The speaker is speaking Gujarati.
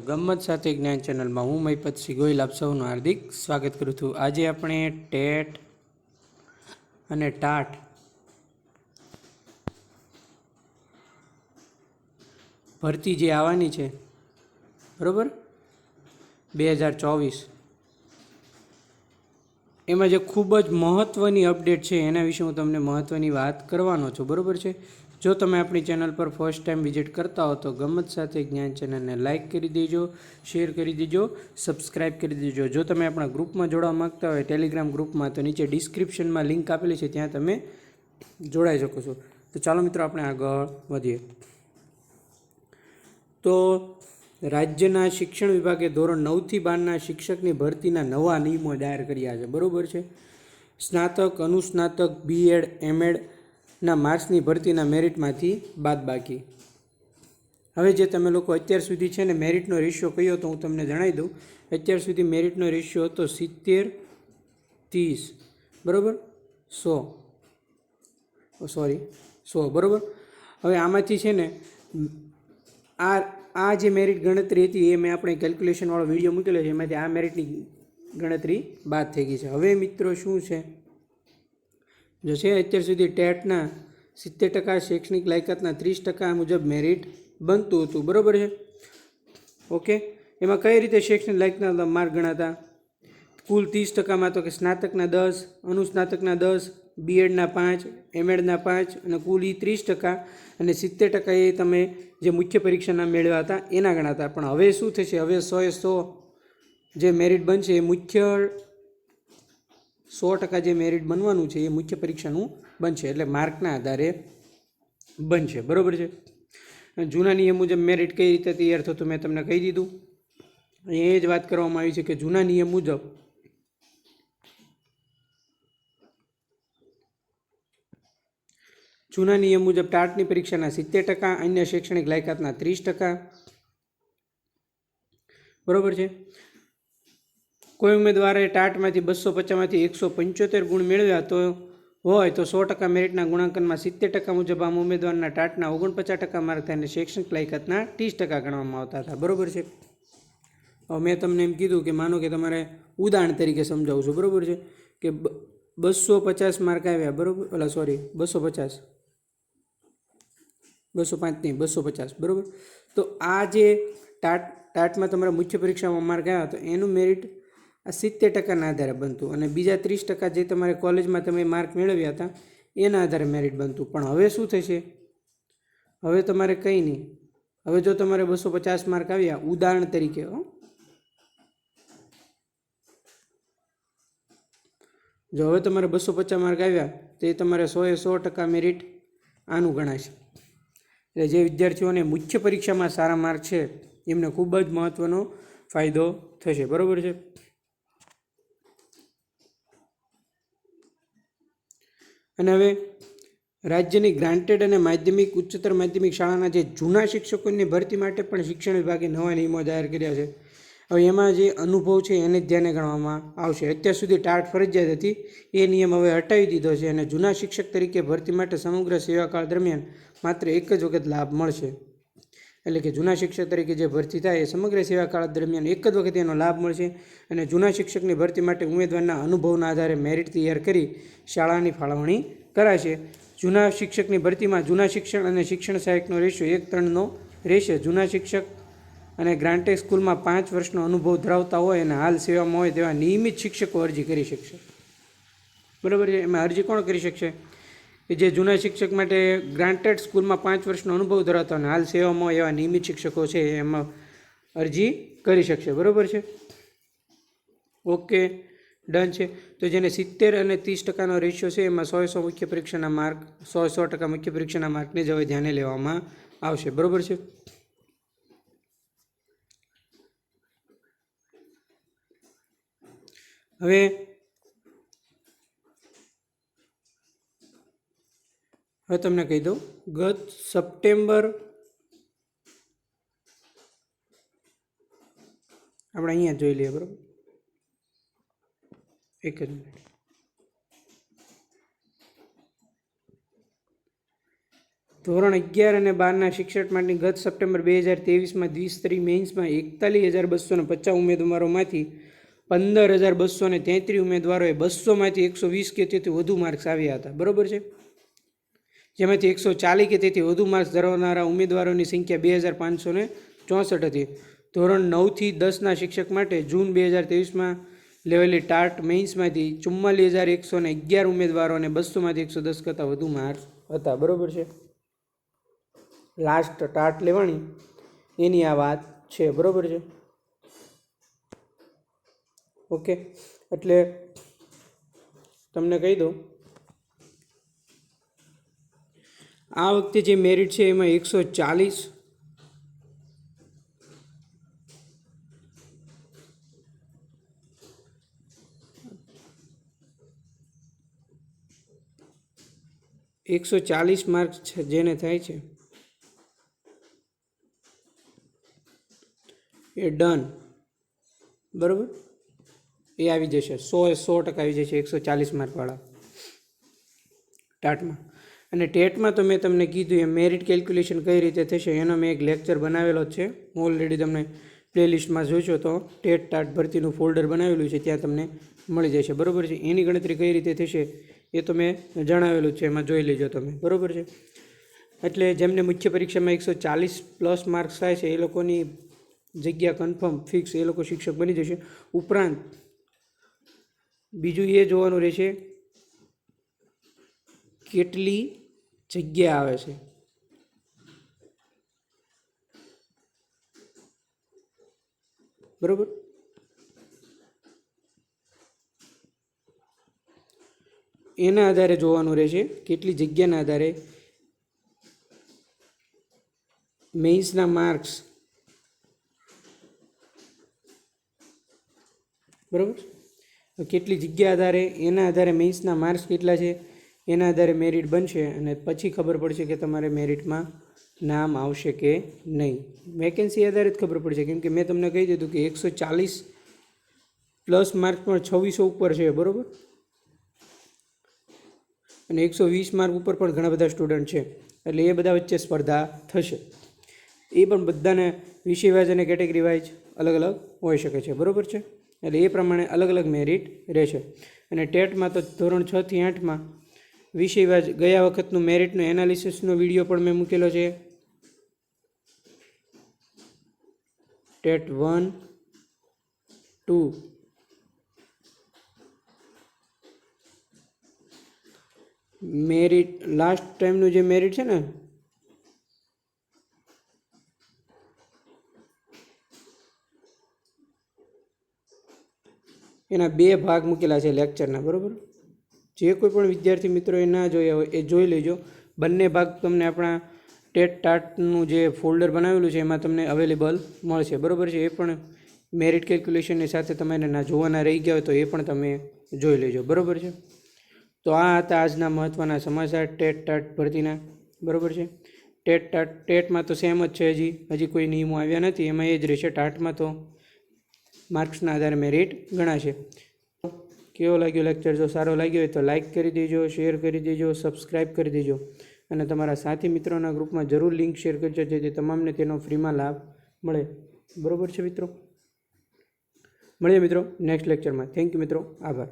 ગમ્મત સાથે જ્ઞાન ચેનલમાં હું મહિપતસિંહ ગોહિલ આપ સૌનું હાર્દિક સ્વાગત કરું છું। આજે આપણે ટેટ અને ટાટ ભરતી જે આવવાની છે બરાબર 2024 એમાં જે ખૂબ જ મહત્ત્વની અપડેટ છે એના વિશે હું તમને મહત્ત્વની વાત કરવાનો છું બરાબર છે। જો તમે આપણી ચેનલ પર ફર્સ્ટ ટાઈમ વિઝિટ કરતા હો તો ગમ્મત સાથે જ્ઞાન ચેનલને લાઇક કરી દેજો, શેર કરી દેજો, સબસ્ક્રાઇબ કરી દેજો। જો તમે આપણા ગ્રુપમાં જોડાવા માગતા હોય ટેલિગ્રામ ગ્રુપમાં તો નીચે ડિસ્ક્રિપ્શનમાં લિંક આપેલી છે, ત્યાં તમે જોડાઈ શકો છો। તો ચાલો મિત્રો આપણે આગળ વધીએ। તો રાજ્યના શિક્ષણ વિભાગે ધોરણ 9થી 12ના શિક્ષકની ભરતીના નવા નિયમો જાહેર કર્યા છે બરાબર છે। સ્નાતક, અનુસ્નાતક, બીએડ, એમએડના માર્ક્સની ભરતીના મેરિટમાંથી બાદબાકી। હવે જે તમે લોકો અત્યાર સુધી છે ને મેરિટનો રેશિયો કયો તો હું તમને જણાવી દઉં। અત્યાર સુધી મેરિટનો રેશિયો હતો 70-30 બરાબર 100 બરાબર। હવે આમાંથી છે ને આ જે મેરિટ ગણતરી હતી એ મેં આપણે કેલ્ક્યુલેશનવાળો વિડીયો મૂકેલો છે, એમાંથી આ મેરિટની ગણતરી બાદ થઈ ગઈ છે। હવે મિત્રો શું છે, જો છે અત્યાર સુધી ટેટના 70% શૈક્ષણિક લાયકાતના 30% મુજબ મેરિટ બનતું હતું બરાબર છે ઓકે। એમાં કઈ રીતે શૈક્ષણિક લાયકાતના માર્ક ગણાતા? કુલ 30%માં તો કે સ્નાતકના 10, અનુસ્નાતકના 10, બીએડના 5, એમએડના 5 અને કુલ 30% અને 70% એ તમે જે મુખ્ય પરીક્ષાના મેળવ્યા હતા એના ગણાતા। પણ હવે શું થશે, હવે 100% જે મેરિટ બનશે એ મુખ્ય 100% જે મેરિટ બનવાનું છે એ મુખ્ય પરીક્ષાનું બનશે, એટલે માર્કના આધારે બનશે બરાબર છે। જૂના નિયમ મુજબ મેરિટ કઈ રીતે તૈયાર થતું મેં તમને કહી દીધું। એ જ વાત કરવામાં આવી છે કે જૂના નિયમ મુજબ ટાટની પરીક્ષાના 70%, અન્ય શૈક્ષણિક લાયકાતના 30% બરાબર છે। કોઈ ઉમેદવારે ટાટમાંથી 250માંથી 175 ગુણ મેળવ્યા હોય તો 100% મેરિટના ગુણાંકનમાં 70% મુજબ આમ ઉમેદવારના ટાટના 49% માર્ક થાય અને શૈક્ષણિક લાયકાતના 30% ગણવામાં આવતા હતા બરાબર છે। હવે મેં તમને એમ કીધું કે માનો કે તમારે ઉદાહરણ તરીકે સમજાવું છું બરાબર છે કે 250 માર્ક આવ્યા બરાબર, 250 205 નહીં 250 બરાબર। તો આ જે ટાટમાં તમારા મુખ્ય પરીક્ષામાં માર્ક આવ્યા તો એનું મેરિટ આ 70%ના આધારે બનતું અને બીજા 30% જે તમારે કોલેજમાં તમે માર્ક મેળવ્યા હતા એના આધારે મેરિટ બનતું। પણ હવે શું થશે, હવે તમારે કંઈ નહીં, હવે જો તમારે 250 માર્ક આવ્યા ઉદાહરણ તરીકે જો હવે તમારે 250 માર્ક આવ્યા તો એ તમારે 100% મેરિટ આનું ગણાશે। એટલે જે વિદ્યાર્થીઓને મુખ્ય પરીક્ષામાં સારા માર્ક છે એમને ખૂબ જ મહત્ત્વનો ફાયદો થશે બરાબર છે। અને હવે રાજ્યની ગ્રાન્ટેડ અને માધ્યમિક, ઉચ્ચતર માધ્યમિક શાળાના જે જૂના શિક્ષકોની ભરતી માટે પણ શિક્ષણ વિભાગે નવા નિયમો જાહેર કર્યા છે। હવે એમાં જે અનુભવ છે એને જ ધ્યાને ગણવામાં આવશે। અત્યાર સુધી ટાટ ફરજિયાત હતી, એ નિયમ હવે હટાવી દીધો છે અને જૂના શિક્ષક તરીકે ભરતી માટે સમગ્ર સેવાકાળ દરમિયાન માત્ર એક જ વખત લાભ મળશે। એટલે કે જૂના શિક્ષક તરીકે જે ભરતી થાય એ સમગ્ર સેવાકાળ દરમિયાન એક જ વખત એનો લાભ મળશે અને જૂના શિક્ષકની ભરતી માટે ઉમેદવારના અનુભવના આધારે મેરિટ તૈયાર કરી શાળાની ફાળવણી કરાશે। જૂના શિક્ષકની ભરતીમાં જૂના શિક્ષણ અને શિક્ષણ સહાયકનો રેશિયો 1:3 રહેશે। જૂના શિક્ષક અને ગ્રાન્ટેડ સ્કૂલમાં 5 વર્ષનો અનુભવ ધરાવતા હોય અને હાલ સેવામાં હોય તેવા નિયમિત શિક્ષકો અરજી કરી શકશે બરાબર છે। એમાં અરજી કોણ કરી શકશે કે જે જૂના શિક્ષક માટે ગ્રાન્ટેડ સ્કૂલમાં 5 વર્ષનો અનુભવ ધરાવતા અને હાલ સેવામાં હોય એવા નિયમિત શિક્ષકો છે એમાં અરજી કરી શકશે બરાબર છે ઓકે ડન છે। તો જેને 70 અને 30%નો રેશિયો છે એમાં 100% મુખ્ય પરીક્ષાના માર્ક 100% મુખ્ય પરીક્ષાના માર્કને જ હવે ધ્યાને લેવામાં આવશે બરાબર છે। હવે તમને કહી દઉં, ગત સપ્ટેમ્બર આપણે અહીંયા જોઈ લઈએ બરાબર, એક જ મિનિટ। ધોરણ 11 અને 12ના શિક્ષક માટેની ગત સપ્ટેમ્બર 2023માં દ્વિસ્તરીય મેઇન્સમાં 41,250 ઉમેદવારોમાંથી 15,233 ઉમેદવારોએ 200માંથી 120 કે તેથી વધુ માર્ક્સ આવ્યા હતા. બરાબર છે. જેમાંથી 140 કે તેથી વધુ માર્ક્સ ધરાવનારા ઉમેદવારોની સંખ્યા 2,564 હતી. ધોરણ 9થી 10ના શિક્ષક માટે જૂન 2023માં લેવાયેલી ટાટ મેઇન્સમાંથી 44,111 ઉમેદવારો અને 200માંથી 110 કરતાં વધુ માર્ક્સ હતા. બરાબર છે. લાસ્ટ ટાટ લેવાની એની આ વાત છે. બરાબર છે. ઓકે, એટલે તમને કહી દઉં, આ વખતે જે મેરિટ છે એમાં 140 માર્ક્સ છે જેને થાય છે એ ડન. બરાબર, એ આવી જશે 100% આવી જશે 140 માર્કવાળા ટાટમાં. અને ટેટમાં તો મેં તમને કીધું એ મેરિટ કેલ્ક્યુલેશન કઈ રીતે થશે એનો મેં એક લેક્ચર બનાવેલો જ છે. ઓલરેડી તમને પ્લેલિસ્ટમાં જોશો તો ટેટ ટાટ ભરતીનું ફોલ્ડર બનાવેલું છે, ત્યાં તમને મળી જશે. બરાબર છે. એની ગણતરી કઈ રીતે થશે એ તો મેં જણાવેલું છે, એમાં જોઈ લેજો તમે. બરાબર છે. એટલે જેમને મુખ્ય પરીક્ષામાં 140+ માર્ક્સ થાય છે એ લોકોની જગ્યા કન્ફર્મ ફિક્સ, એ લોકો શિક્ષક બની જશે. ઉપરાંત બીજું એ જોવાનું રહેશે કેટલી જગ્યા આવે છે. બરાબર, એના આધારે જોવાનું રહેશે કેટલી જગ્યાના આધારે મેઇન્સના માર્ક્સ. બરાબર, કેટલી જગ્યા આધારે એના આધારે મેઇન્સના માર્ક્સ કેટલા છે એના આધારે મેરિટ બનશે અને પછી ખબર પડશે કે તમારે મેરિટમાં નામ આવશે કે નહીં. વેકેન્સી આધારે જ ખબર પડશે, કેમ કે મેં તમને કહી દીધું કે 140+ માર્ક પણ 2600 ઉપર છે. બરાબર, અને 120 માર્ક ઉપર પણ ઘણા બધા સ્ટુડન્ટ છે. એટલે એ બધા વચ્ચે સ્પર્ધા થશે. એ પણ બધાને વિષય વાઇઝ અને કેટેગરી વાઇઝ અલગ અલગ હોઈ શકે છે. બરાબર છે. એટલે એ પ્રમાણે અલગ અલગ મેરિટ રહેશે. અને ટેટમાં તો ધોરણ 6 થી 8માં વિષય વાઇઝ ગયા વખતનું મેરિટનું એનાલિસિસનો વિડીયો પણ મેં મૂકેલો છે. ટેટ 1, 2 મેરિટ, લાસ્ટ ટાઈમનું જે મેરિટ છે ને એના 2 ભાગ મૂકેલા છે લેક્ચરના. બરાબર, જે કોઈ પણ વિદ્યાર્થી મિત્રોએ ના જોયા હોય એ જોઈ લેજો. બંને ભાગ તમને આપણા ટેટ ટાટનું જે ફોલ્ડર બનાવેલું છે એમાં તમને અવેલેબલ મળશે. બરાબર છે. એ પણ મેરિટ કેલ્ક્યુલેશનની સાથે તમારે ના જોવાના રહી ગયા હોય તો એ પણ તમે જોઈ લેજો. બરાબર છે. તો આ હતા આજના મહત્ત્વના સમાચાર ટેટ ટાટ ભરતીના. બરાબર છે. ટેટમાં તો સેમ જ છે, હજી કોઈ નિયમો આવ્યા નથી, એમાં એ જ રહેશે. ટાટમાં તો માર્ક્સના આધારે મેરિટ ગણાશે. કેવો લાગ્યો લેક્ચર? જો સારો લાગ્યો હોય તો લાઇક કરી દેજો, શેર કરી દેજો, સબસ્ક્રાઈબ કરી દેજો અને તમારા સાથી મિત્રોના ગ્રુપમાં જરૂર લિંક શેર કરજો જેથી તમામને તેનો ફ્રીમાં લાભ મળે. બરાબર છે મિત્રો. મળીએ મિત્રો નેક્સ્ટ લેક્ચરમાં. થેન્ક યુ મિત્રો. આભાર.